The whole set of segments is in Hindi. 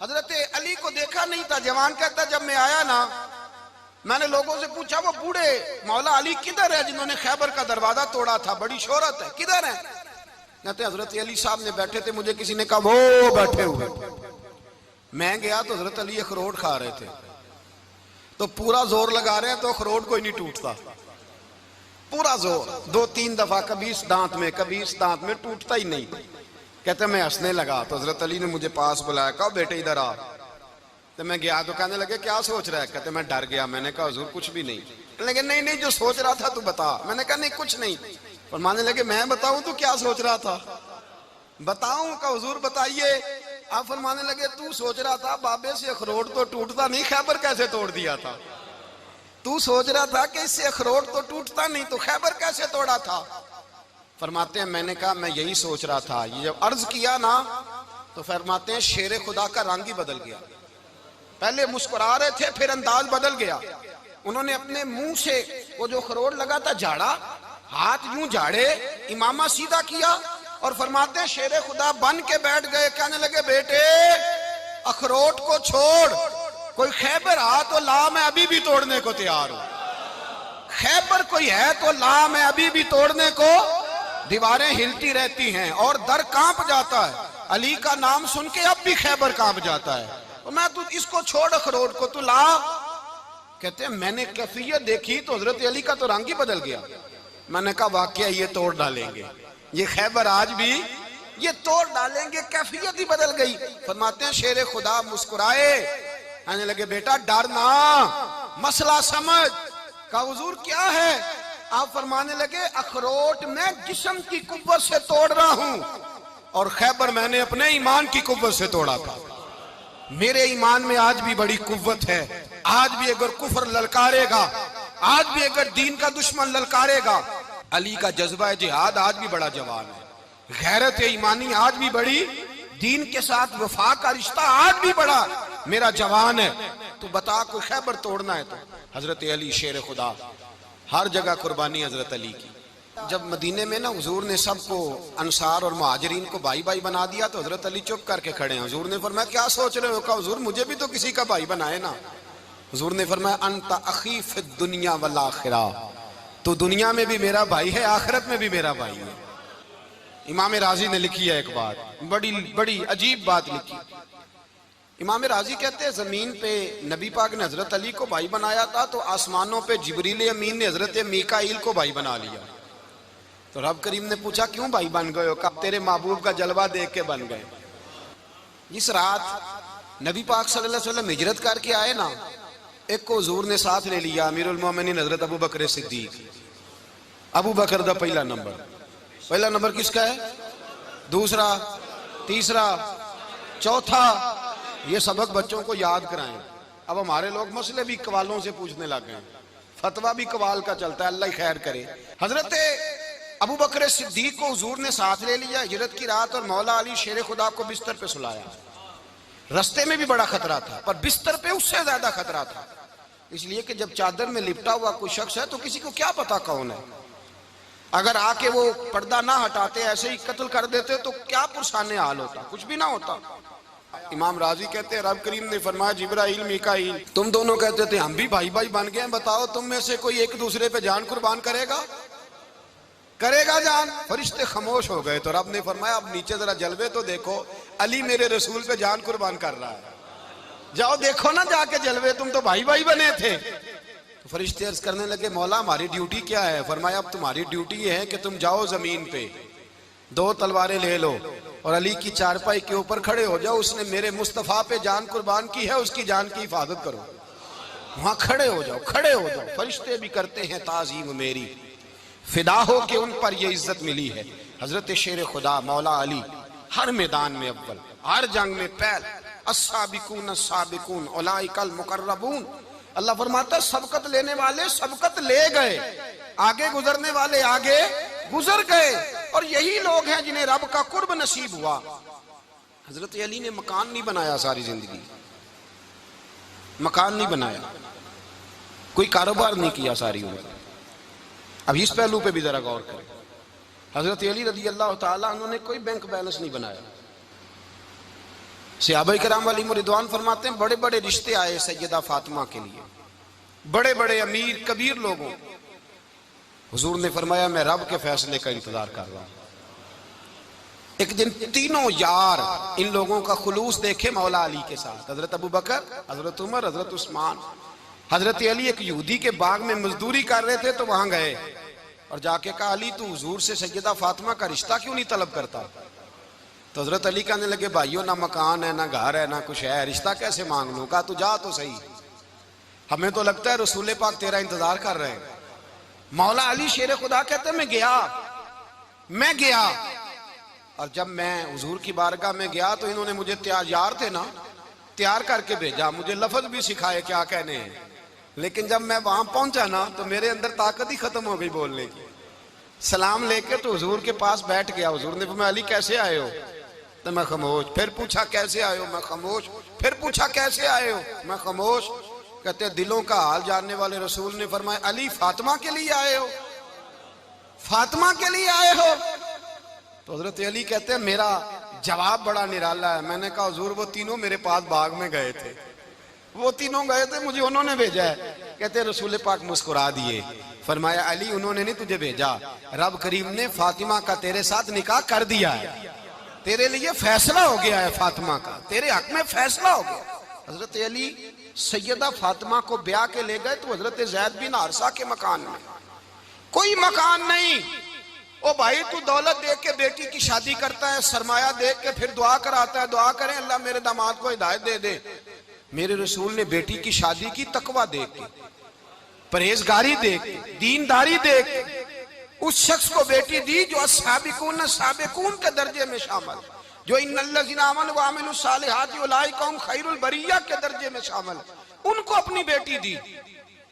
हजरत अली को देखा नहीं था। जवान कहता जब मैं आया ना, मैंने लोगों से पूछा वो बूढ़े मौला अली किधर है जिन्होंने खैबर का दरवाजा तोड़ा था, बड़ी शोहरत है, किधर है? कहते हजरत अली साहब ने बैठे थे, मुझे किसी ने कहा वो बैठे हुए। मैं गया तो हजरत अली अखरोट खा रहे थे, तो पूरा जोर लगा रहे हैं तो अखरोट कोई नहीं टूटता, पूरा जोर 2-3 दफा, कभी इस दांत में कभी इस दांत में, टूटता ही नहीं। कहते मैं हंसने लगा तो हजरत अली ने मुझे पास बुलाया, कहा बेटे इधर आ। तो मैं गया तो कहने लगे क्या सोच रहा है? कहते मैं डर गया। मैंने कहा हुजूर कुछ भी नहीं। लेकिन नहीं नहीं जो सोच रहा था तू बता। मैंने कहा नहीं कुछ नहीं। फरमाने लगे मैं बताऊं तू क्या सोच रहा था? बताऊं? का हुजूर बताइए। आप फरमाने लगे तू सोच रहा था बाबे से अखरोट तो टूटता नहीं, खैबर कैसे तोड़ दिया था? तू सोच रहा था कि इससे अखरोट तो टूटता नहीं, तो खैबर कैसे तोड़ा था? फरमाते हैं मैंने कहा मैं यही सोच रहा था। ये जब अर्ज किया ना तो फरमाते हैं शेर खुदा का रंग ही बदल गया। पहले मुस्कुरा रहे थे, फिर अंदाज बदल गया। उन्होंने अपने मुंह से वो जो अखरोट लगा था झाड़ा, हाथ यूं झाड़े, इमामा सीधा किया और फरमाते हैं शेर खुदा बन के बैठ गए। कहने लगे बेटे अखरोट को छोड़, कोई खैबर आ तो ला, मैं अभी भी तोड़ने को तैयार हूं। खैबर कोई है तो ला, मैं अभी भी तोड़ने को। दीवारें हिलती रहती हैं और दर कांप जाता है, अली का नाम सुन के अब भी खैबर कांप जाता है। तो मैं तू इसको छोड़ अखरोट को, तू ला। कहते हैं मैंने कैफियत देखी तो हजरत अली का तो रंग ही बदल गया। मैंने कहा वाकया ये तोड़ डालेंगे, ये खैबर आज भी ये तोड़ डालेंगे, कैफियत ही बदल गई। फरमाते हैं शेर खुदा मुस्कुराए, कहने लगे बेटा डरना, मसला समझ। का हुजूर क्या है? आप फरमाने लगे अखरोट मैं जिस्म की कुव्वत से तोड़ रहा हूं और खैबर मैंने अपने ईमान की कुव्वत से तोड़ा था। मेरे ईमान में आज भी बड़ी कुव्वत है। आज भी अगर कुफर ललकारेगा, आज भी अगर दीन का दुश्मन ललकारेगा, अली का जज्बा जिहाद आज भी बड़ा जवान है। गैरत ईमानी आज भी बड़ी, दीन के साथ वफा का रिश्ता आज भी बड़ा मेरा जवान है। तो बता कोई खैबर तोड़ना है तो हजरत अली शेर खुदा, हर जगह कुर्बानी हजरत अली की। जब मदीने में ना हुजूर ने सबको अंसार और मुहाजिरीन को भाई भाई बना दिया तो हजरत अली चुप करके खड़े हैं। हुजूर ने फरमाया क्या सोच रहे हो? कहा हुजूर मुझे भी तो किसी का भाई बनाए ना। हुजूर ने फरमाया अंता अखी फिद दुनिया वल आखिरा, तो दुनिया में भी मेरा भाई है, आखिरत में भी मेरा भाई है। इमाम राजी ने लिखी है एक बात, बड़ी बड़ी अजीब बात लिखी। इमाम राजी कहते हैं जमीन पे नबी पाक ने हजरत अली को भाई बनाया था तो आसमानों पे जिब्रील अमीन ने हजरत मीकाईल को भाई बना लिया। तो रब करीम ने पूछा क्यों भाई बन गए हो? कब तेरे महबूब का जलवा देख के बन गए। जिस रात नबी पाक सल्लल्लाहु अलैहि वसल्लम हिजरत करके आए ना, एक को हुजूर ने साथ ले लिया, अमीरुल मोमिनीन हजरत अबू बकर सिद्दीक। अबू बकर दा पहला नंबर किसका है? दूसरा, तीसरा, चौथा। ये सबक बच्चों को याद कराएं। अब हमारे लोग मसले भी कवालों से पूछने लग गए, फतवा भी कवाल का चलता है, अल्लाह खैर करे। हजरत अबू बकर सिद्दीक को हुजूर ने साथ ले लिया हिजरत की रात और मौला अली शेर खुदा को बिस्तर पे सुलाया। रस्ते में भी बड़ा खतरा था पर बिस्तर पे उससे ज्यादा खतरा था, इसलिए कि जब चादर में लिपटा हुआ कोई शख्स है तो किसी को क्या पता कौन है। अगर आके वो पर्दा ना हटाते, ऐसे ही कत्ल कर देते तो क्या पुरसाने हाल होता, कुछ भी ना होता। इमाम राजी कहते हैं रब करीम ने फरमाया जिब्राइल मीकाईल तुम दोनों कहते थे हम भी भाई भाई बन गए, बताओ तुम में से कोई एक दूसरे पे जान कुर्बान करेगा जान? फरिश्ते खामोश हो गए। तो रब ने फरमाया अब नीचे जरा जलवे तो देखो, अली मेरे रसूल पे जान कुर्बान कर रहा है, जाओ देखो ना जाके जलवे, तुम तो भाई भाई बने थे। तो फरिश्ते अर्ज करने लगे मौला हमारी ड्यूटी क्या है? फरमाया अब तुम्हारी ड्यूटी ये है कि तुम जाओ जमीन पे 2 तलवारें ले लो और अली की चारपाई के ऊपर खड़े हो जाओ, उसने मेरे मुस्तफा पे जान कुर्बान की है, उसकी जान की हिफाजत करो। वहां खड़े हो जाओ। फरिश्ते भी करते हैं ताजीम मेरी, फिदा हो के उन पर ये इज्जत मिली है। हजरत शेर खुदा मौला अली हर मैदान में अव्वल, हर जंग में पहल। अस्साबिकून अस्साबिकून उलाइकल मुकर्रबून। अल्लाह फरमाता सबकत लेने वाले सबकत ले गए, आगे गुजरने वाले आगे गुजर गए, और यही लोग हैं जिन्हें रब का कुर्ब नसीब हुआ। हजरत अली ने मकान नहीं बनाया, सारी जिंदगी मकान नहीं बनाया, कोई कारोबार नहीं किया सारी उम्र। अब इस पहलू पे भी जरा गौर करें। हजरत अली रज़ी अल्लाह ताला अन्हु ने कोई बैंक बैलेंस नहीं बनाया, सहाबाए किराम अलैहिम रिदवान फरमाते हैं बड़े बड़े रिश्ते आए सैयदा फातिमा के लिए, बड़े बड़े अमीर कबीर लोगों। हुजूर ने फरमाया मैं रब के फैसले का इंतजार कर रहा हूं। एक दिन तीनों यार इन लोगों का खुलूस देखे मौला अली के साथ, हजरत अबू बकर, हजरत उमर, हजरत उस्मान। हजरत अली एक यहूदी के बाग में मजदूरी कर रहे थे तो वहां गए और जाके कहा अली तू हुजूर से सैयदा फातिमा का रिश्ता क्यों नहीं तलब करता? तो हजरत अली कहने लगे भाइयों ना मकान है ना घर है ना कुछ है, रिश्ता कैसे मांग लूं? कहा तू जा तो सही, हमें तो लगता है रसूल पाक तेरा इंतजार कर रहे हैं। मौला अली शेर खुदा कहते मैं गया और जब मैं हुजूर की बारगाह में गया तो इन्होंने मुझे यार थे ना तैयार करके भेजा, मुझे लफ्ज भी सिखाए क्या कहने हैं। लेकिन जब मैं वहां पहुंचा ना तो मेरे अंदर ताकत ही खत्म हो गई बोलने की। सलाम लेके तो हुजूर के पास बैठ गया। हुजूर ने फरमाया अली कैसे आए हो? तो मैं खामोश। फिर पूछा कैसे आए हो? मैं खामोश। फिर पूछा कैसे आए हो? मैं खामोश। कहते दिलों का हाल जानने वाले रसूल ने फरमाया अली फातिमा के लिए आए हो? फातिमा के लिए आए हो? तो हजरत अली कहते हैं मेरा जवाब बड़ा निराला है। मैंने कहा हुजूर वो तीनों मेरे पास बाग में गए थे, वो तीनों गए थे, मुझे उन्होंने भेजा है। कहते रसूल पाक मुस्कुरा दिए, फरमाया अली उन्होंने नहीं तुझे भेजा, रब करीम ने फातिमा का तेरे साथ निकाह कर दिया है, तेरे लिए फैसला हो गया है, फातिमा का तेरे हक में फैसला हो गया। हजरत अली सैयदा फातिमा को ब्याह के ले गए तो हजरत ज़ैद बिन हारिसा के मकान में, कोई मकान नहीं। ओ भाई तू दौलत देख के बेटी की शादी करता है, सरमाया देख के फिर दुआ कराता है, दुआ करें अल्लाह मेरे दामाद को हिदायत दे दे। मेरे रसूल ने बेटी की शादी की तकवा देख के, परहेजगारी देख के, दीनदारी देख के उस शख्स को बेटी दी जो अस्साबिकून साबिकून के दर्जे में शामिल, जो इन्नल्लज़ीना आमनू व अमिलुस सालिहाति उलाइका हुम खैरुल बरिया के दर्जे में शामिल, उनको अपनी बेटी दी।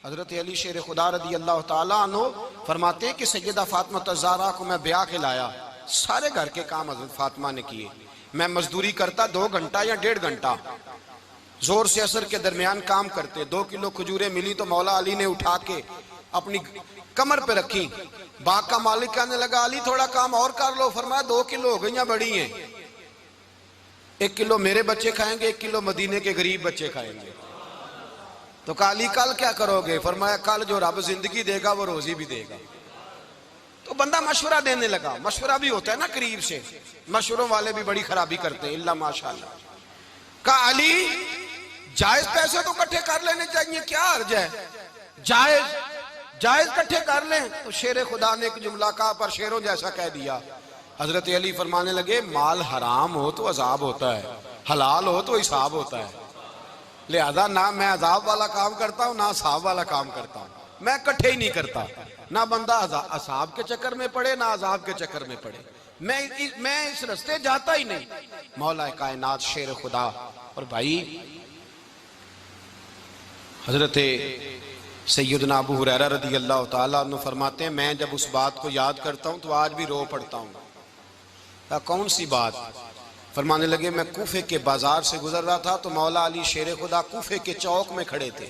हजरत अली शेर खुदा रदी अल्लाह ताला अन्हु फरमाते कि सैयदा फातिमा ज़हरा को मैं ब्याह के लाया, सारे घर के काम हजरत फातिमा ने किए। मैं मजदूरी करता 2 घंटा या 1.5 घंटा, जोर से असर के दरमियान काम करते। 2 किलो खजूरें मिली तो मौला अली ने उठा के अपनी कमर पे रखी। बाग का मालिक कहने लगा अली थोड़ा काम और कर लो। फरमाया 2 किलो हो गई बड़ी हैं, 1 किलो मेरे बच्चे खाएंगे, 1 किलो मदीने के गरीब बच्चे खाएंगे। तो कहा अली कल क्या करोगे? फरमाया कल जो रब जिंदगी देगा वो रोजी भी देगा। तो बंदा मशवरा देने लगा। मशवरा भी होता है ना करीब से, मशवरों वाले भी बड़ी खराबी करते हैं इल्ला माशाअल्लाह। कहा अली जायज पैसे तो इकट्ठे कर लेने चाहिए, क्या अर्ज है? जायज इकट्ठे कर लें। तो शेर खुदा ने एक जुमला कहा पर शेरों जैसा कह दिया। हजरत अली फरमाने लगे माल हराम हो तो अजाब होता है, हलाल हो तो हिसाब होता है, लिहाजा ना मैं अजाब वाला काम करता हूँ ना हिसाब वाला काम करता हूँ, मैं इकट्ठे ही नहीं करता। ना बंदा असाब के चक्कर में पड़े ना अजाब के चक्कर में पड़े, मैं इस रास्ते जाता ही नहीं। मौला कायनात शेर खुदा। और भाई हजरत सैयदना अबू हुरैरा रदी अल्लाह ताला अन्हु फरमाते हैं मैं जब उस बात को याद करता हूँ तो आज भी रो पड़ता हूँ। कौन सी बात? फरमाने लगे मैं कूफे के बाजार से गुजर रहा था तो मौला अली शेर खुदा कूफे के चौक में खड़े थे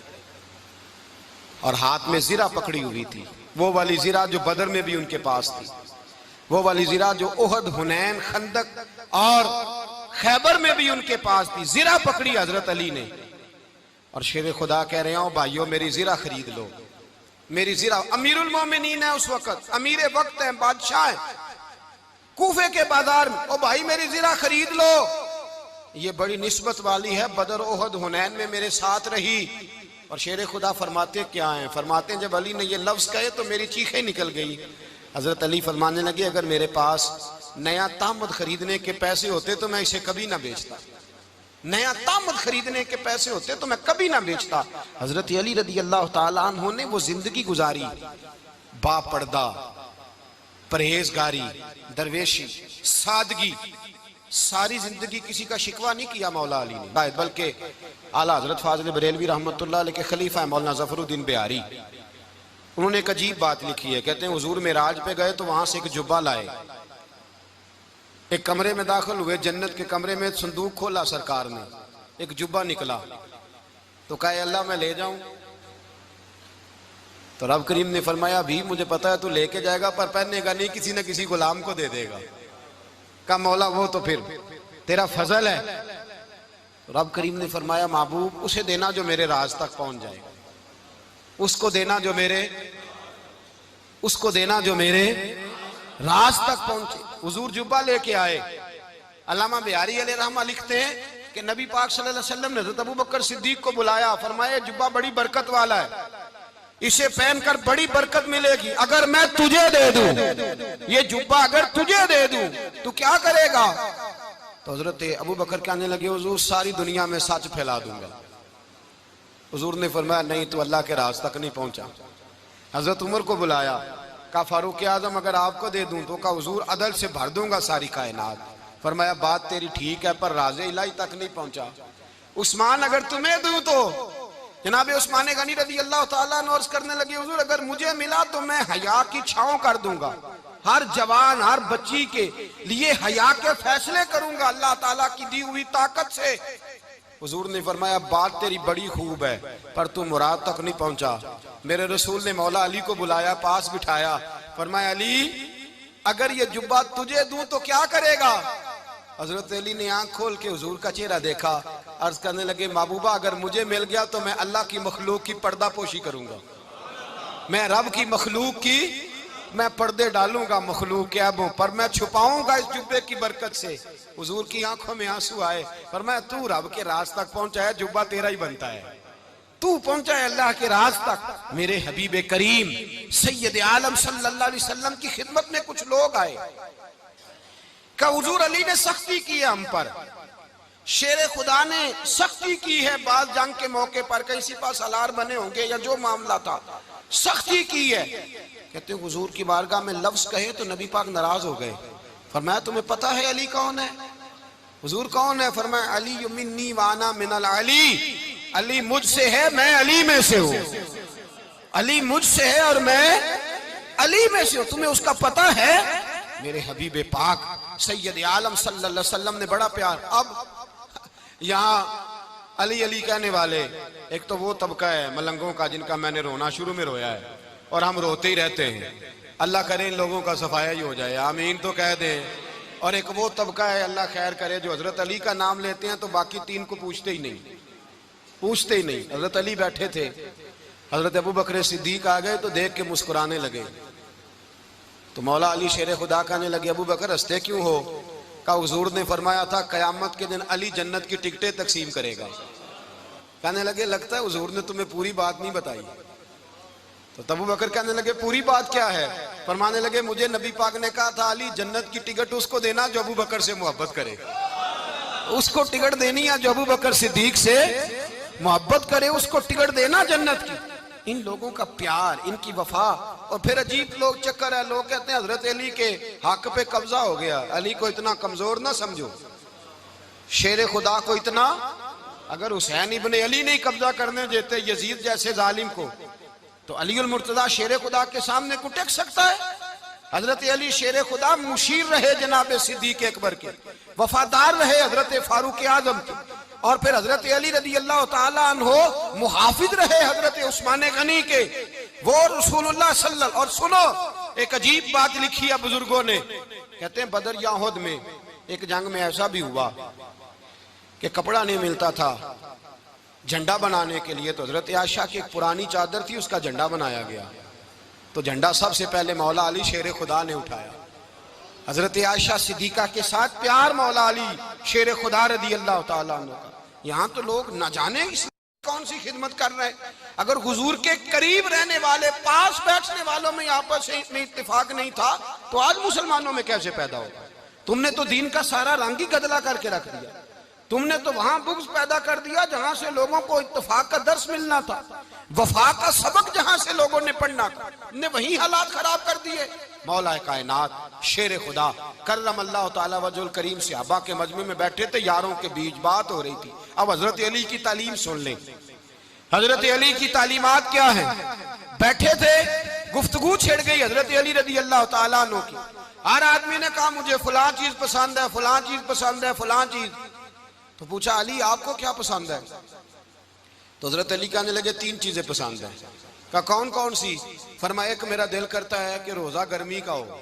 और हाथ में जीरा पकड़ी हुई थी, वो वाली जीरा जो बदर में भी उनके पास थी, वो वाली जीरा जो उहद, हुनैन, खंदक और खैबर में भी उनके पास थी। जीरा पकड़ी हजरत अली ने और शेर खुदा कह रहे हो भाइयों मेरी जीरा खरीद लो, मेरी जीरा। अमीरुल मोमिनीन है उस वक्त, अमीर वक्त है, बादशाह है, कूफे के बाजार में। ओ भाई मेरी जीरा खरीद लो, ये बड़ी निस्बत वाली है, बदर, उहद, हुनैन में मेरे साथ रही। और शेर खुदा फरमाते क्या हैं? फरमाते हैं जब अली ने ये लफ्ज कहे तो मेरी चीखें निकल गई। हजरत अली फरमाने लगे अगर मेरे पास नया तामद खरीदने के पैसे होते तो मैं इसे कभी ना बेचता, नया तामद खरीदने के पैसे होते तो मैं कभी ना बेचता। हजरत अली रदी अल्लाह ताला अन्हु ने वो जिंदगी गुजारी, बापर्दा, परहेजगारी, दरवेशी, सादगी, सारी जिंदगी किसी का शिकवा नहीं किया मौला अली ने। बल्कि आला हजरत फाजिल बरेलवी रहमतुल्लाह अलैह के खलीफा है मौलाना जफरुद्दीन बिहारी, उन्होंने एक अजीब बात लिखी है। कहते हैं हुजूर मेराज पे गए तो वहां से एक जुब्बा लाए, एक कमरे में दाखिल हुए, जन्नत के कमरे में संदूक खोला सरकार ने, एक जुब्बा निकला तो कहा अल्लाह मैं ले जाऊं? तो रब करीम ने फरमाया भी मुझे पता है तू लेके जाएगा पर पहनेगा नहीं, किसी न किसी गुलाम को दे देगा। कहा मौला वो तो फिर तेरा फजल है, रब करीम ने फरमाया महबूब उसे देना जो मेरे राज तक पहुंच जाएगा, उसको देना जो मेरे राज तक पहुंचे। हुजूर जुब्बा लेके आए। अल्लामा बिहारी अलैहि रहमा लिखते हैं कि नबी पाक सल्लल्लाहु अलैहि वसल्लम ने हज़रत अबू बकर सिद्दीक को बुलाया, फरमाया जुब्बा बड़ी बरकत वाला है, इसे पहनकर बड़ी बरकत मिलेगी। अगर मैं तुझे दे दूं, ये जुब्बा अगर तुझे दे दूं तो क्या करेगा? तो हजरत अबू बकर कहने लगे हुजूर सारी दुनिया में सच फैला दूंगा। हुजूर ने फरमाया नहीं, तो अल्लाह के राज तक नहीं पहुंचा। हजरत उमर को बुलाया, कहा फारूक आजम अगर आपको दे दूं तो कहा हुजूर अदल से भर दूंगा सारी कायनात। फरमाया बात तेरी ठीक है, पर राज़े इलाही तक नहीं पहुंचा। उस्मान अगर तुम्हें दूं तो जनाब उस्मान गनी रज़ी अल्लाह ताला अन्हु अर्ज़ करने लगे हुजूर अगर मुझे मिला तो मैं हया की छांव कर दूंगा, हर जवान हर बच्ची के लिए हया के फैसले करूंगा अल्लाह ताला की दी हुई ताकत से। हुजूर ने फरमाया बात तेरी बड़ी खूब है, पर तू मुराद तक नहीं पहुंचा। मेरे रसूल ने मौला अली को बुलाया, पास बिठाया, फरमाया अली अगर ये जुब्बा तुझे दूं तो क्या करेगा? हजरत अली ने आंख खोल के हुजूर का चेहरा देखा, अर्ज करने लगे महबूबा अगर मुझे मिल गया तो मैं अल्लाह की मखलूक की पर्दा पोशी करूंगा, मैं रब की मखलूक की मैं पर्दे डालूंगा मखलूक के ऐबों पर, मैं छुपाऊंगा इस जुब्बे की बरकत से। हुजूर की आंखों में आंसू आए, फरमाया तू रब के राज तक पहुंचा है, जुब्बा तेरा ही बनता है, तू पहुंचा है अल्लाह के राज तक। मेरे हबीब करीम सैयद आलम सल्लल्लाहु अलैहि वसल्लम की खिदमत में कुछ लोग आए, का हुजूर अली ने सख्ती की है हम पर, शेर खुदा ने सख्ती की है, बात जंग के मौके पर कहीं सिपा सलार बने होंगे या जो मामला था सख्ती की है। कहते हैं हुजूर की बारगाह में लफ्ज कहे तो नबी पाक नाराज हो गए। फरमाया तुम्हें पता है अली कौन है? हुजूर कौन है? फरमाया अली मिन्नी वाना मिनल अली, अली मुझसे है मैं अली में से हूं, अली मुझसे है और मैं अली में से हूं, तुम्हें उसका पता है? मेरे हबीब पाक सैयद आलम सल्लल्लाहु अलैहि वसल्लम ने बड़ा प्यार। अब यहाँ अली अली कहने वाले एक तो वो तबका है मलंगों का जिनका मैंने रोना शुरू में रोया है और हम रोते ही रहते हैं, अल्लाह करे इन लोगों का सफाया ही हो जाए, आमीन तो कह दे। और एक वो तबका है अल्लाह खैर करे जो हजरत अली का नाम लेते हैं तो बाकी तीन को पूछते ही नहीं। हजरत अली बैठे थे, हजरत अबू बकर सिद्दीक आ गए तो देख के मुस्कुराने लगे, तो मौला अली शेर खुदा कहने लगे अबू बकर हंसते क्यों हो? का हुजूर ने फरमाया था कयामत के दिन अली जन्नत की टिकटें तकसीम करेगा। कहने लगे लगता है हुजूर ने तुम्हें पूरी बात नहीं बताई। तो अबू बकर कहने लगे पूरी बात क्या है? फरमाने लगे मुझे नबी पाक ने कहा था अली जन्नत की टिकट उसको देना जो अबू बकर से मोहब्बत करे, उसको टिकट देनी है जो अबू बकर सिद्दीक से मोहब्बत करे, उसको टिकट देना जन्नत की। इन लोगों का प्यार, इनकी वफा। और फिर अजीब लोग चक्कर है, लोग कहते हैं हजरत अली के हक पे कब्जा हो गया, अली को इतना कमजोर ना समझो, शेर खुदा को इतना, अगर हुसैन इब्ने अली नहीं कब्जा करने देते यजीद जैसे जालिम को तो अली उल मुर्तजा शेर खुदा के सामने को टेक सकता है? हजरत अली शेर खुदा मुशीर रहे जनाब सिद्दीक अकबर के, वफादार रहे हजरत फारूक आजम के, और फिर हजरत अली रज़ी अल्लाह ताला अन्हो मुहाफिज रहे हजरत उस्मान गनी के, वो रसूलुल्लाह सल्लल्लाहु। और सुनो एक अजीब बात लिखी है बुजुर्गों ने, कहते हैं बदर या उहद में एक जंग में ऐसा भी हुआ कि कपड़ा नहीं मिलता था झंडा बनाने के लिए, तो हजरत आयशा की एक पुरानी चादर थी उसका झंडा बनाया गया, तो झंडा सबसे पहले मौला अली शेर खुदा ने उठाया। हजरत आयशा सिद्दीका के साथ प्यार मौला अली शेर खुदा रज़ी अल्लाह ताला अन्हु का। यहाँ तो लोग न जाने इस कौन सी खिदमत कर रहे हैं। अगर हुजूर के करीब रहने वाले पास बैठने वालों में आपस में इत्तेफाक नहीं था तो आज मुसलमानों में कैसे पैदा होगा? तुमने तो दीन का सारा रंग ही गदला करके रख दिया, तुमने तो वहां बुग़्ज़ पैदा कर दिया जहां से लोगों को इत्तेफाक का दर्स मिलना था, वफा का सबक जहां से लोगों ने पढ़ना था, ने वही हालात खराब कर दिए। मौला कायनात शेर खुदा करम अल्लाह ताला वजहुल करीम सहाबा के मजमे में बैठे थे, यारों के बीच बात हो रही थी। अब हजरत अली की तालीम सुन लें, हजरत अली की तालीमात क्या है। बैठे थे, गुफ्तगू छिड़ गई हजरत अली रज़ी अल्लाह ताला अन्हु की। हर आदमी ने कहा मुझे फलां चीज पसंद है, फलां चीज पसंद है, फलां चीज। तो पूछा अली आपको क्या पसंद है? तो हजरत अली कहने लगे तीन चीजें पसंद है। कहा कौन कौन सी? फरमाया एक मेरा दिल करता है कि रोजा गर्मी का हो।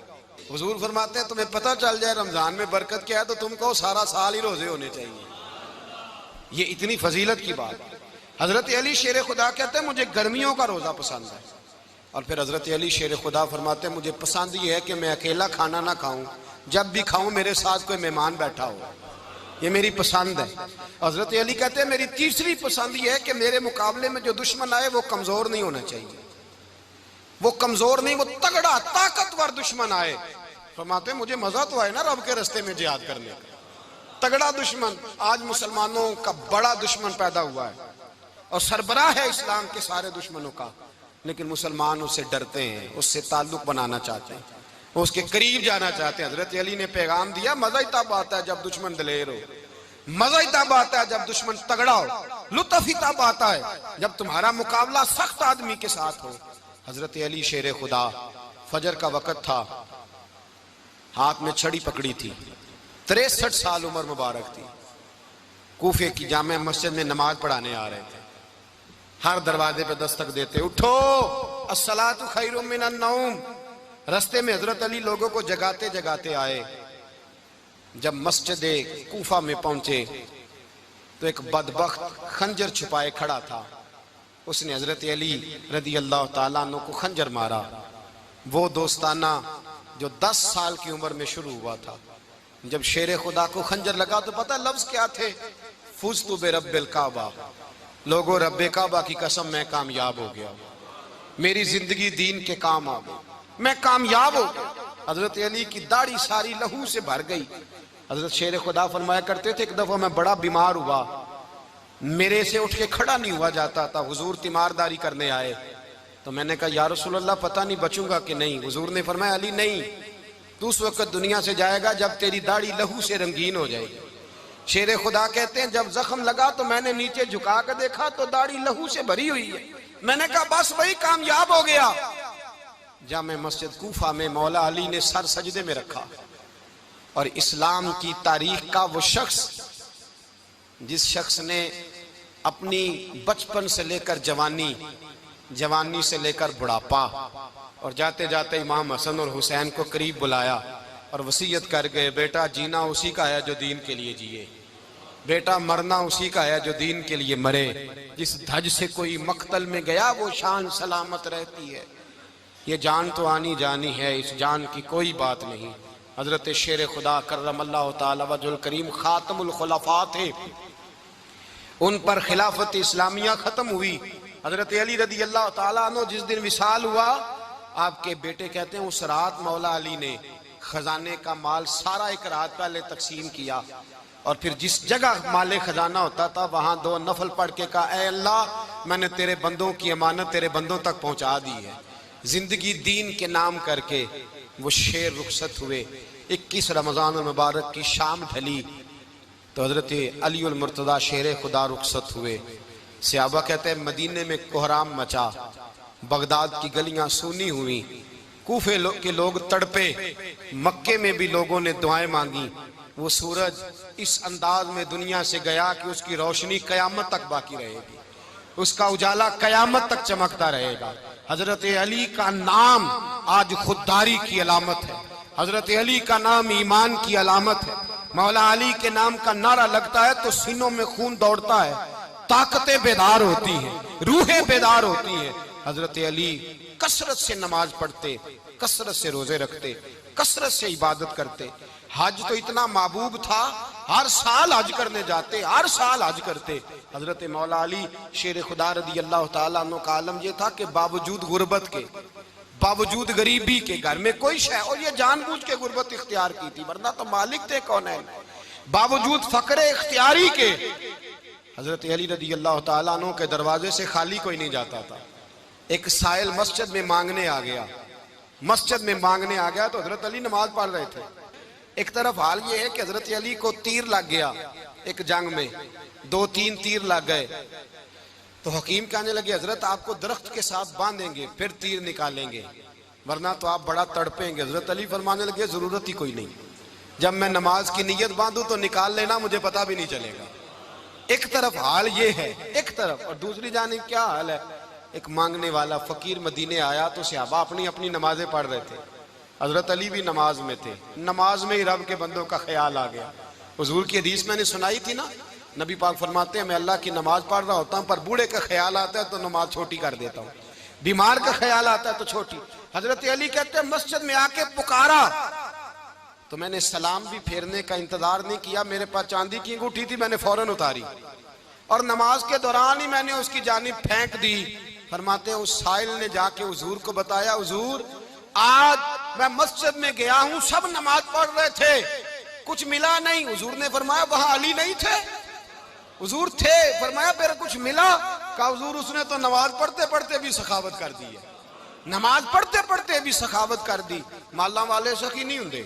हुजूर फरमाते हैं तुम्हें पता चल जाए रमजान में बरकत क्या है तो तुम कहो सारा साल ही रोजे होने चाहिए। ये इतनी फजीलत की बात। हजरत अली शेर खुदा कहते हैं मुझे गर्मियों का रोजा पसंद है, और फिर हजरत अली शेर खुदा फरमाते हैं मुझे पसंद ये है कि मैं अकेला खाना ना खाऊं, जब भी खाऊं मेरे साथ कोई मेहमान बैठा हो, ये मेरी पसंद है। हजरत अली कहते हैं मेरी तीसरी पसंद ये है कि मेरे मुकाबले में जो दुश्मन आए वो कमजोर नहीं होना चाहिए, वो कमजोर नहीं, वो तगड़ा ताकतवर दुश्मन आए। फरमाते हैं मुझे मजा तो आए ना रब के रास्ते में जिहाद करने का, तगड़ा दुश्मन। आज मुसलमानों का बड़ा दुश्मन पैदा हुआ है और सरबराह है इस्लाम के सारे दुश्मनों का, लेकिन मुसलमान उससे डरते हैं, उससे ताल्लुक बनाना चाहते हैं, उसके करीब जाना चाहते हैं। हजरत अली ने पैगाम दिया मजा ही तब आता है जब दुश्मन दलेर हो, मजा ही तब आता है जब दुश्मन तगड़ा हो, लुत्फ ही तब आता है जब तुम्हारा मुकाबला सख्त आदमी के साथ हो। हजरत अली शेर खुदा, फजर का वक्त था, हाथ में छड़ी पकड़ी थी, 63 साल उम्र मुबारक थी, कूफे की जामे मस्जिद में नमाज पढ़ाने आ रहे थे। हर दरवाजे पे दस्तक देते, उठो अस्सलातु खैरुम मिनन नौम। रास्ते में हजरत अली लोगों को जगाते जगाते आए। जब मस्जिद कूफा में पहुंचे तो एक बदबख्त खंजर छुपाए खड़ा था, उसने हजरत अली रदी अल्लाह ताला अन्हु को खंजर मारा। वो दोस्ताना जो 10 साल की उम्र में शुरू हुआ था। जब शेर खुदा को खंजर लगा तो पता लफ्ज क्या थे, फुज़्तु बिरब्बिल काबा, लोगों रब्बे काबा की कसम मैं कामयाब हो गया, मेरी जिंदगी दीन के काम आ गई, मैं कामयाब हो गया। हजरत अली की दाढ़ी सारी लहू से भर गई। हजरत शेर खुदा फरमाया करते थे एक दफा मैं बड़ा बीमार हुआ, मेरे से उठ के खड़ा नहीं हुआ जाता था, हुजूर तीमारदारी करने आए तो मैंने कहा या रसूल अल्लाह पता नहीं बचूंगा कि नहीं। हुजूर ने फरमाया अली नहीं, तू उस वक्त दुनिया से जाएगा जब तेरी दाढ़ी लहू से रंगीन हो जाएगी। शेर खुदा कहते हैं जब जख्म लगा तो मैंने नीचे झुका कर देखा तो दाढ़ी लहू से भरी हुई है। मैंने कहा बस वही कामयाब हो गया। जामे मस्जिद कूफा में मौला अली ने सर सजदे में रखा और इस्लाम की तारीख का वो शख्स जिस शख्स ने अपनी बचपन से लेकर जवानी, जवानी से लेकर बुढ़ापा और जाते जाते इमाम हसन और हुसैन को करीब बुलाया और वसीयत कर गए बेटा जीना उसी का है जो दीन के लिए जिए, बेटा मरना उसी का है जो दीन के लिए मरे। जिस धज से कोई मक्तल में गया वो शान सलामत रहती है, ये जान तो आनी जानी है, इस जान की कोई बात नहीं। हजरत शेर खुदा करमल्लाहु ताला वजहुल करीम खातमुल खुलफा थे, उन पर खिलाफत इस्लामिया खत्म हुई। हजरत अली रदी अल्लाह ताला अन्हु जिस दिन विसाल हुआ, आपके बेटे कहते हैं उस रात मौला अली ने खजाने का माल सारा एक रात पहले तकसीम किया और फिर जिस जगह माले खजाना होता था वहां 2 नफल पढ़ के कहा ऐ अल्लाह मैंने तेरे बंदों की अमानत तेरे बंदों तक पहुंचा दी है। जिंदगी दीन के नाम करके वो शेर रुखसत हुए। 21 रमजान मुबारक की शाम ढली तो हजरत अली उल मुर्तदा शेर खुदा रुखसत हुए। सहाबा कहते हैं मदीने में कोहराम मचा, बगदाद की गलियां सूनी हुई, कूफे के लोग तड़पे, मक्के में भी लोगों ने दुआएं मांगी। वो सूरज इस अंदाज में दुनिया से गया कि उसकी रोशनी कयामत तक बाकी रहेगी, उसका उजाला कयामत तक चमकता रहेगा। हजरत अली का नाम आज खुददारी की अलामत है, हजरत अली का नाम ईमान की अलामत है। मौला अली के नाम का नारा लगता है तो सीनों में खून दौड़ता है, ताकतें बेदार होती हैं, रूहें बेदार होती हैं। हजरत अली कसरत से नमाज पढ़ते, कसरत से रोजे रखते, कसरत से इबादत करते। हज तो इतना महबूब था, हर साल हज करने जाते, हर साल हज करते। हजरत मौला अली शेर खुदा रदी अल्लाह ताला अन्हु का आलम यह था कि बावजूद गुर्बत के, बावजूद गरीबी के, घर में कोई शय, और ये जानबूझ के गुर्बत इख्तियार की थी वरना तो मालिक थे कौन है, बावजूद फकरे इख्तियारी के हजरत अली रदी अल्लाह ताला अन्हु के दरवाजे से खाली कोई नहीं जाता था। एक साइल मस्जिद में मांगने आ गया, मस्जिद में मांगने आ गया तो हजरत अली नमाज पढ़ रहे थे। एक तरफ हाल ये है कि हजरत अली को तीर लग गया, एक जंग में 2-3 तीर लग गए तो हकीम कहने लगे हजरत आपको दरख्त के साथ बांधेंगे फिर तीर निकालेंगे वरना तो आप बड़ा तड़पेंगे। हजरत अली फरमाने लगे जरूरत ही कोई नहीं, जब मैं नमाज की नीयत बांधू तो निकाल लेना, मुझे पता भी नहीं चलेगा। एक तरफ हाल ये है, एक तरफ, और दूसरी जानिब क्या हाल है, एक मांगने वाला फकीर मदीने आया तो सहाबा अपनी अपनी नमाजें पढ़ रहे थे, हजरत अली भी नमाज में थे। नमाज में ही रब के बंदों का ख्याल आ गया। हुजूर की हदीस मैंने सुनाई थी ना, नबी पाक फरमाते हैं मैं अल्लाह की नमाज पढ़ रहा होता हूँ पर बूढ़े का ख्याल आता है तो नमाज छोटी कर देता हूँ, बीमार का ख्याल आता है तो छोटी। हजरत अली कहते हैं मस्जिद में आके पुकारा तो मैंने सलाम भी फेरने का इंतजार नहीं किया, मेरे पास चांदी की अंगूठी थी, मैंने फौरन उतारी और नमाज के दौरान ही मैंने उसकी जानिब फेंक दी। फरमाते हैं उस साइल ने जाके हुजूर को बताया, हुजूर आज मैं मस्जिद में गया हूं, सब नमाज पढ़ रहे थे, कुछ मिला नहीं। हुजूर ने फरमाया वहां अली नहीं थे? हुजूर थे। फरमाया फिर कुछ मिला? कहा हुजूर उसने तो नमाज पढ़ते पढ़ते भी सखावत कर दी है, नमाज पढ़ते पढ़ते भी सखावत कर दी। माला वाले सखी नहीं होंगे?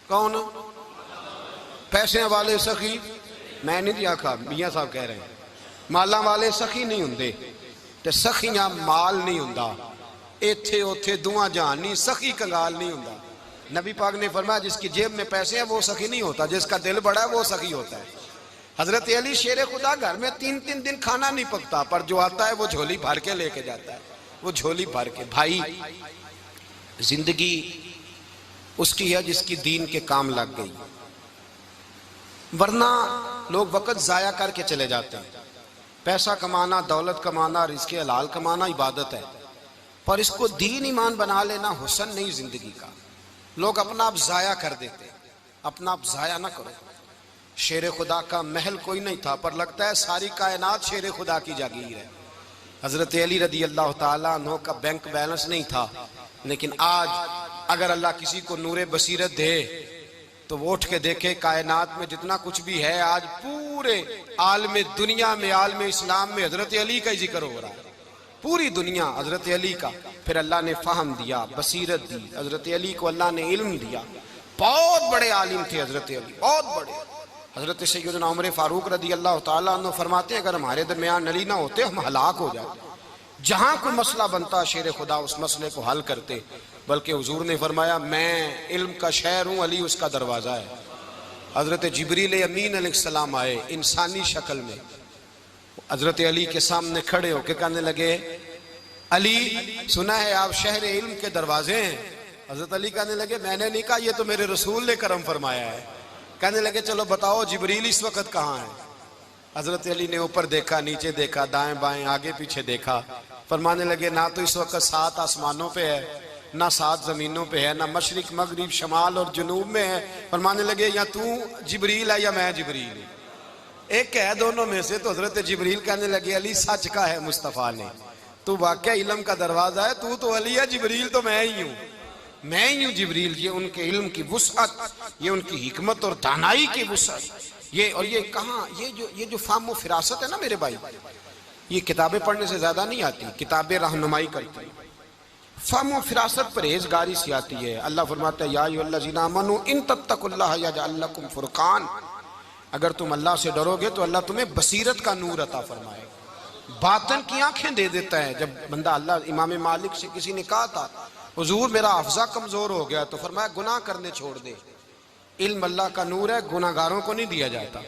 कौन? पैसे वाले सखी? मैं नहीं आखा, मियां साहब कह रहे हैं माला वाले सखी नहीं होंगे, ते सखियां माल नहीं होंदा, इथे उथे दुआ जहान नहीं, सखी कंगाल नहीं होंदा। नबी पाक ने फरमाया जिसकी जेब में पैसे हैं वो सखी नहीं होता, जिसका दिल बड़ा है वो सखी होता है। हजरत अली शेर खुदा घर में 3-3 दिन खाना नहीं पकता, पर जो आता है वो झोली भर के लेके जाता है, वो झोली भर के। भाई जिंदगी उसकी है जिसकी दीन के काम लग गई, वरना लोग वक्त जाया करके चले जाते हैं। पैसा कमाना, दौलत कमाना, रिज़्क़ हलाल कमाना इबादत है, पर इसको दीन ईमान बना लेना हुस्न नहीं जिंदगी का। लोग अपना आप जाया कर देते, अपना आप जाया ना करो। शेर खुदा का महल कोई नहीं था, पर लगता है सारी कायनात शेर खुदा की जागीर है। हजरत अली रदी अल्लाह ताला अन्हु का बैंक बैलेंस नहीं था, लेकिन आज अगर अल्लाह किसी को नूरे बसीरत दे तो वो उठ के देखे कायनात में जितना कुछ भी है, आज पूरे आलम दुनिया में, आलम इस्लाम में हजरत अली का ही जिक्र हो रहा है, पूरी दुनिया हजरत अली का। फिर अल्लाह ने फहम दिया, बसीरत दी, हजरत अली को अल्लाह ने इल्म दिया। बहुत बड़े आलिम थे हजरत अली, बहुत बड़े। हजरत सैयदना उमर फारूक रदी अल्लाह ताला अन्हु फरमाते हैं अगर हमारे दरमियान अली ना होते हम हलाक हो जाते। जहां कोई मसला बनता शेर खुदा उस मसले को हल करते, बल्कि हुजूर ने फरमाया मैं इल्म का शहर हूं, अली उसका दरवाजा है। हजरत जिब्रील अमीन अलैहिस्सलाम आए इंसानी शक्ल में, हजरत अली के सामने खड़े होकर कहने लगे अली सुना है आप शहर इल्म के दरवाजे हैं। हजरत अली कहने लगे मैंने नहीं कहा, ये तो मेरे रसूल ने करम फरमाया है। कहने लगे चलो बताओ जिब्रील इस वक्त कहाँ है? हजरत अली ने ऊपर देखा, नीचे देखा, दाएं बाएं आगे पीछे देखा, फरमाने लगे ना तो इस वक्त 7 आसमानों पे है, ना 7 जमीनों पे है, ना मशरिक मगरिब शमाल और जुनूब में है। फरमाने लगे या तू जिब्रील है या मैं जिब्रील हूं, एक है दोनों में से। तो हजरत जिब्रील कहने लगे अली सच का है मुस्तफ़ा ने, तू वाकया इल्म का दरवाजा है, तू तो अली है, जिब्रील तो मैं ही हूँ, मैं ही हूँ जिब्रील। ये उनके इल्म की वुसअत, ये उनकी हिकमत और दानाई की वुसअत। ये और ये कहाँ, ये जो फाहम व फिरासत है ना मेरे भाई, ये किताबें पढ़ने से ज्यादा नहीं आती, किताबें रहनुमाई करती। फाहम व फिरासत परहेजगारी से आती है। अल्लाह फरमाता है या अय्युहल्लज़ीना आमनू इन तत्तकुल्लाह यजअल लकुम फुरकान, अगर तुम अल्लाह से डरोगे तो अल्लाह तुम्हें बसीरत का नूर अता फरमाएगा, बातन की आंखें दे देता है। जब बंदा अल्लाह, इमाम मालिक से किसी ने कहा था हुजूर मेरा हफ्जा कमजोर हो गया, तो फरमाया गुनाह करने छोड़ दे, इल्म अल्लाह का नूर है, गुनाहगारों को नहीं दिया जाता।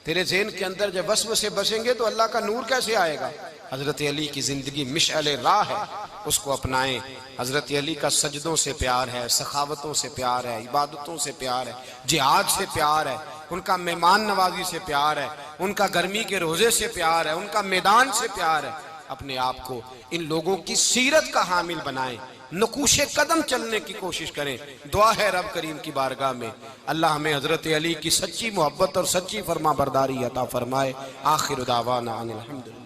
तेरे ज़हन के अंदर जब वसवसे बसेंगे तो अल्लाह का नूर कैसे आएगा? हजरत अली की जिंदगी मिशअल राह है, उसको अपनाएं। हजरत अली का सजदों से प्यार है, सखावतों से प्यार है, इबादतों से प्यार है, जिहाद से प्यार है, उनका मेहमान नवाजी से प्यार है, उनका गर्मी के रोजे से प्यार है, उनका मैदान से प्यार है। अपने आप को इन लोगों की सीरत का हामिल बनाएं, नकूशे कदम चलने की कोशिश करें। दुआ है रब करीम की बारगाह में अल्लाह हमें हजरत अली की सच्ची मोहब्बत और सच्ची फरमा बरदारी अता फरमाए। आखिर दावाना अनिल हम्दुलिल्लाह।